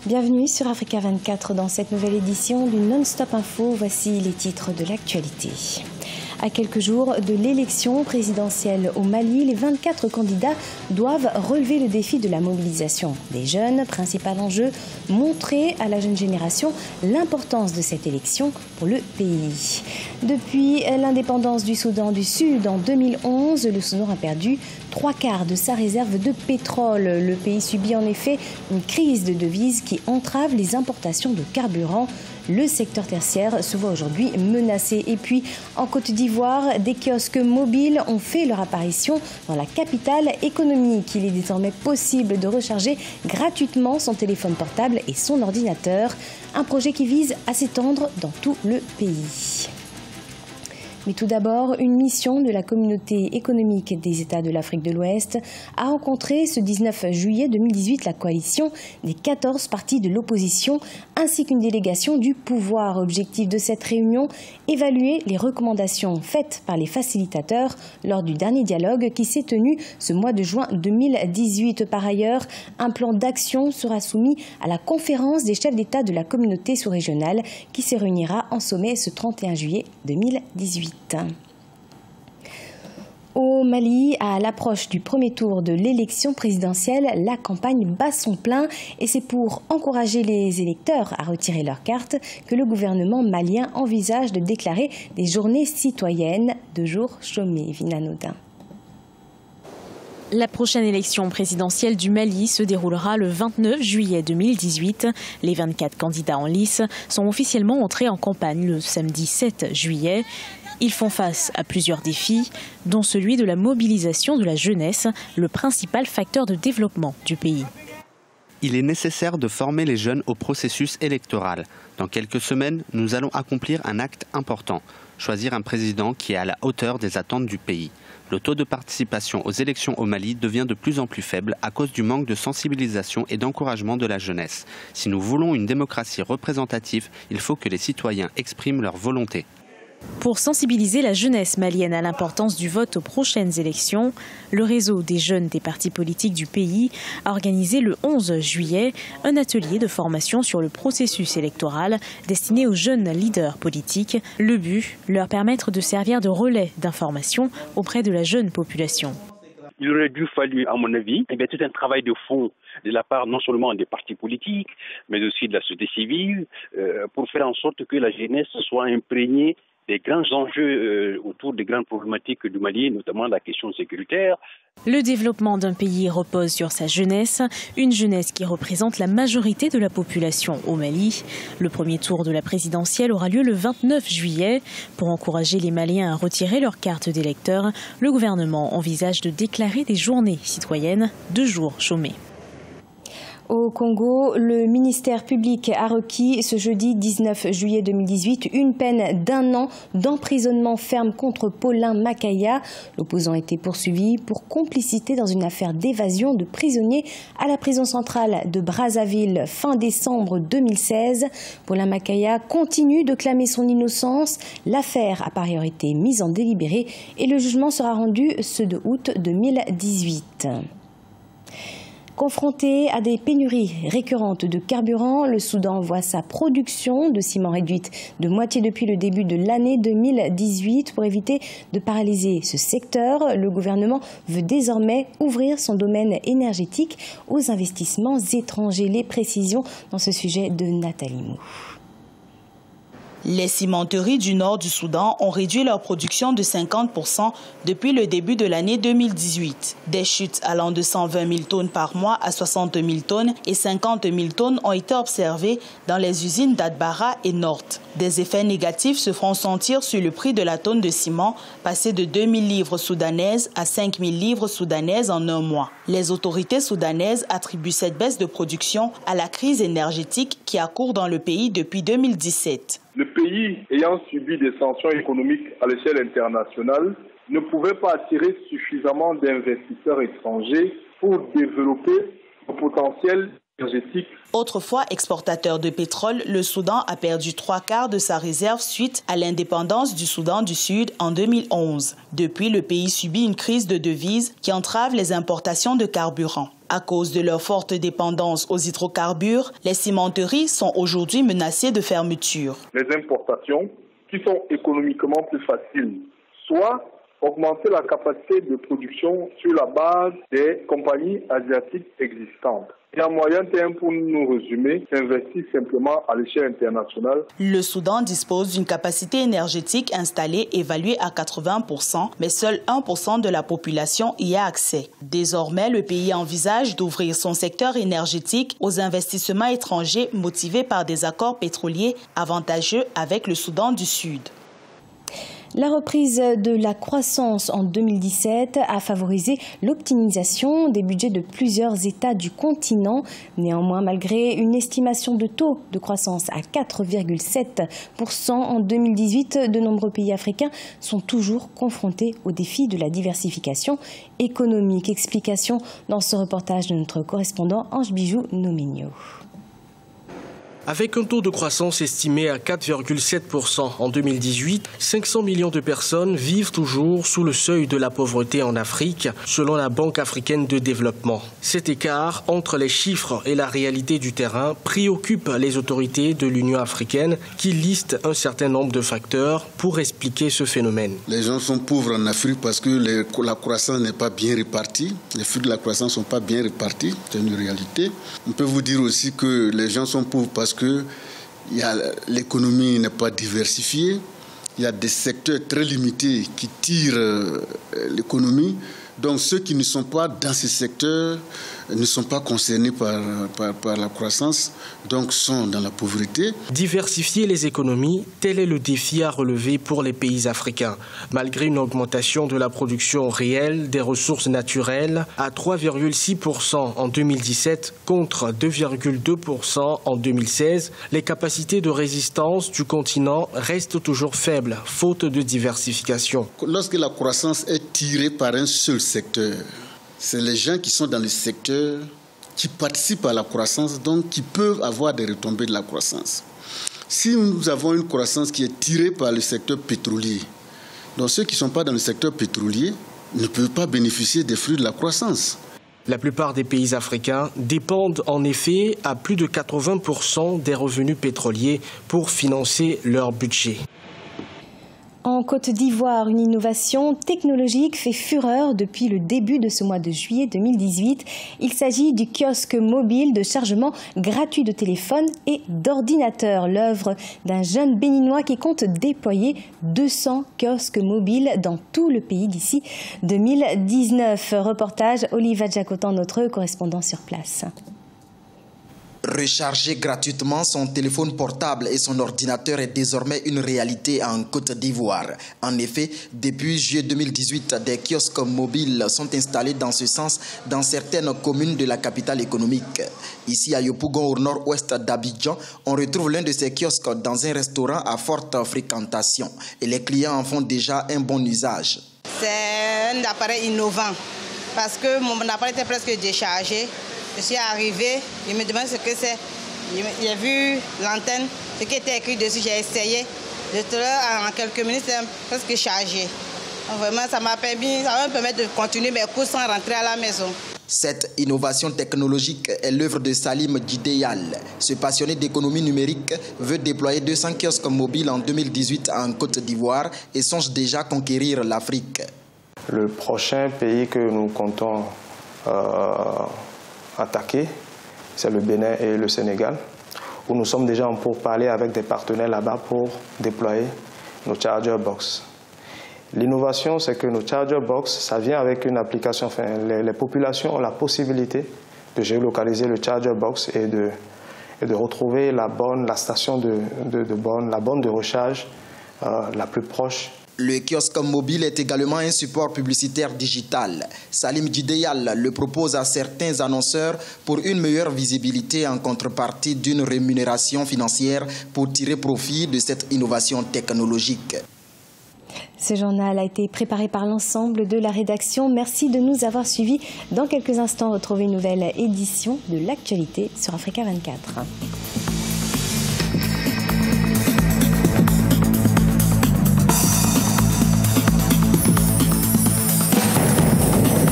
Bienvenue sur Africa 24 dans cette nouvelle édition du Non-Stop Info. Voici les titres de l'actualité. À quelques jours de l'élection présidentielle au Mali, les 24 candidats doivent relever le défi de la mobilisation des jeunes. Principal enjeu, montrer à la jeune génération l'importance de cette élection pour le pays. Depuis l'indépendance du Soudan du Sud en 2011, le Soudan a perdu 3/4 de sa réserve de pétrole. Le pays subit en effet une crise de devises qui entrave les importations de carburant. Le secteur tertiaire se voit aujourd'hui menacé. Et puis, en Côte d'Ivoire, des kiosques mobiles ont fait leur apparition dans la capitale économique. Il est désormais possible de recharger gratuitement son téléphone portable et son ordinateur. Un projet qui vise à s'étendre dans tout le pays. Mais tout d'abord, une mission de la communauté économique des États de l'Afrique de l'Ouest a rencontré ce 19 juillet 2018 la coalition des 14 partis de l'opposition ainsi qu'une délégation du pouvoir. Objectif de cette réunion, évaluer les recommandations faites par les facilitateurs lors du dernier dialogue qui s'est tenu ce mois de juin 2018. Par ailleurs, un plan d'action sera soumis à la conférence des chefs d'État de la communauté sous-régionale qui se réunira en sommet ce 31 juillet 2018. Au Mali, à l'approche du premier tour de l'élection présidentielle, la campagne bat son plein et c'est pour encourager les électeurs à retirer leurs cartes que le gouvernement malien envisage de déclarer des journées citoyennes de jours chômés. Vina Nodin. La prochaine élection présidentielle du Mali se déroulera le 29 juillet 2018. Les 24 candidats en lice sont officiellement entrés en campagne le samedi 7 juillet. Ils font face à plusieurs défis, dont celui de la mobilisation de la jeunesse, le principal facteur de développement du pays. Il est nécessaire de former les jeunes au processus électoral. Dans quelques semaines, nous allons accomplir un acte important, choisir un président qui est à la hauteur des attentes du pays. Le taux de participation aux élections au Mali devient de plus en plus faible à cause du manque de sensibilisation et d'encouragement de la jeunesse. Si nous voulons une démocratie représentative, il faut que les citoyens expriment leur volonté. Pour sensibiliser la jeunesse malienne à l'importance du vote aux prochaines élections, le réseau des jeunes des partis politiques du pays a organisé le 11 juillet un atelier de formation sur le processus électoral destiné aux jeunes leaders politiques. Le but, leur permettre de servir de relais d'information auprès de la jeune population. Il aurait dû falloir, à mon avis, tout un travail de fond de la part non seulement des partis politiques, mais aussi de la société civile, pour faire en sorte que la jeunesse soit imprégnée des grands enjeux autour des grandes problématiques du Mali, notamment la question sécuritaire. Le développement d'un pays repose sur sa jeunesse, une jeunesse qui représente la majorité de la population au Mali. Le premier tour de la présidentielle aura lieu le 29 juillet. Pour encourager les Maliens à retirer leur carte d'électeur, le gouvernement envisage de déclarer des journées citoyennes de jours chômés. Au Congo, le ministère public a requis ce jeudi 19 juillet 2018 une peine d'1 an d'emprisonnement ferme contre Paulin Makaya. L'opposant était poursuivi pour complicité dans une affaire d'évasion de prisonniers à la prison centrale de Brazzaville fin décembre 2016. Paulin Makaya continue de clamer son innocence. L'affaire a par ailleurs été mise en délibéré et le jugement sera rendu ce 2 août 2018. Confronté à des pénuries récurrentes de carburant, le Soudan voit sa production de ciment réduite de moitié depuis le début de l'année 2018. Pour éviter de paralyser ce secteur, le gouvernement veut désormais ouvrir son domaine énergétique aux investissements étrangers. Les précisions dans ce sujet de Nathalie Mou. Les cimenteries du nord du Soudan ont réduit leur production de 50% depuis le début de l'année 2018. Des chutes allant de 120 000 tonnes par mois à 60 000 tonnes et 50 000 tonnes ont été observées dans les usines d'Adbara et Nord. Des effets négatifs se feront sentir sur le prix de la tonne de ciment, passé de 2 000 livres soudanaises à 5 000 livres soudanaises en un mois. Les autorités soudanaises attribuent cette baisse de production à la crise énergétique qui a cours dans le pays depuis 2017. Le pays ayant subi des sanctions économiques à l'échelle internationale ne pouvait pas attirer suffisamment d'investisseurs étrangers pour développer le potentiel énergétique. Autrefois exportateur de pétrole, le Soudan a perdu 3/4 de sa réserve suite à l'indépendance du Soudan du Sud en 2011. Depuis, le pays subit une crise de devises qui entrave les importations de carburant. À cause de leur forte dépendance aux hydrocarbures, les cimenteries sont aujourd'hui menacées de fermeture. Les importations qui sont économiquement plus faciles, soit augmenter la capacité de production sur la base des compagnies asiatiques existantes. Et à moyen terme, pour nous résumer, s'investir simplement à l'échelle internationale. Le Soudan dispose d'une capacité énergétique installée évaluée à 80%, mais seul 1% de la population y a accès. Désormais, le pays envisage d'ouvrir son secteur énergétique aux investissements étrangers motivés par des accords pétroliers avantageux avec le Soudan du Sud. La reprise de la croissance en 2017 a favorisé l'optimisation des budgets de plusieurs États du continent. Malgré une estimation de taux de croissance à 4,7% en 2018, de nombreux pays africains sont toujours confrontés au défi de la diversification économique. Explication dans ce reportage de notre correspondant Ange Bijou Nominio. Avec un taux de croissance estimé à 4,7% en 2018, 500 millions de personnes vivent toujours sous le seuil de la pauvreté en Afrique, selon la Banque africaine de développement. Cet écart entre les chiffres et la réalité du terrain préoccupe les autorités de l'Union africaine qui listent un certain nombre de facteurs pour expliquer ce phénomène. Les gens sont pauvres en Afrique parce que la croissance n'est pas bien répartie. Les flux de la croissance ne sont pas bien répartis, c'est une réalité. On peut vous dire aussi que les gens sont pauvres parce que l'économie n'est pas diversifiée, il y a des secteurs très limités qui tirent l'économie. Donc ceux qui ne sont pas dans ces secteurs ne sont pas concernés par la croissance, donc sont dans la pauvreté. Diversifier les économies, tel est le défi à relever pour les pays africains. Malgré une augmentation de la production réelle des ressources naturelles à 3,6% en 2017 contre 2,2% en 2016, les capacités de résistance du continent restent toujours faibles, faute de diversification. Lorsque la croissance est tirée par un seul secteur, c'est les gens qui sont dans le secteur qui participent à la croissance, donc qui peuvent avoir des retombées de la croissance. Si nous avons une croissance qui est tirée par le secteur pétrolier, donc ceux qui ne sont pas dans le secteur pétrolier ne peuvent pas bénéficier des fruits de la croissance. La plupart des pays africains dépendent en effet à plus de 80% des revenus pétroliers pour financer leur budget. En Côte d'Ivoire, une innovation technologique fait fureur depuis le début de ce mois de juillet 2018. Il s'agit du kiosque mobile de chargement gratuit de téléphone et d'ordinateur. L'œuvre d'un jeune béninois qui compte déployer 200 kiosques mobiles dans tout le pays d'ici 2019. Reportage Oliva Jacotan, notre correspondant sur place. Recharger gratuitement son téléphone portable et son ordinateur est désormais une réalité en Côte d'Ivoire. En effet, depuis juillet 2018, des kiosques mobiles sont installés dans ce sens dans certaines communes de la capitale économique. Ici à Yopougon, au nord-ouest d'Abidjan, on retrouve l'un de ces kiosques dans un restaurant à forte fréquentation. Et les clients en font déjà un bon usage. C'est un appareil innovant parce que mon appareil était presque déchargé. Je suis arrivée, je me demande ce que c'est. J'ai vu l'antenne, ce qui était écrit dessus, j'ai essayé. En quelques minutes, c'est presque chargé. Donc vraiment, ça va me permettre de continuer mes cours sans rentrer à la maison. Cette innovation technologique est l'œuvre de Salim Djideyal. Ce passionné d'économie numérique veut déployer 200 kiosques mobiles en 2018 en Côte d'Ivoire et songe déjà conquérir l'Afrique. Le prochain pays que nous comptons attaquer, c'est le Bénin et le Sénégal, où nous sommes déjà en pourparlers avec des partenaires là-bas pour déployer nos charger box. L'innovation, c'est que nos charger box, ça vient avec une application. Enfin, les populations ont la possibilité de géolocaliser le charger box et de retrouver la station la borne de recharge la plus proche. Le kiosque mobile est également un support publicitaire digital. Salim Djideyal le propose à certains annonceurs pour une meilleure visibilité en contrepartie d'une rémunération financière pour tirer profit de cette innovation technologique. Ce journal a été préparé par l'ensemble de la rédaction. Merci de nous avoir suivis. Dans quelques instants, retrouvez une nouvelle édition de l'actualité sur Africa 24.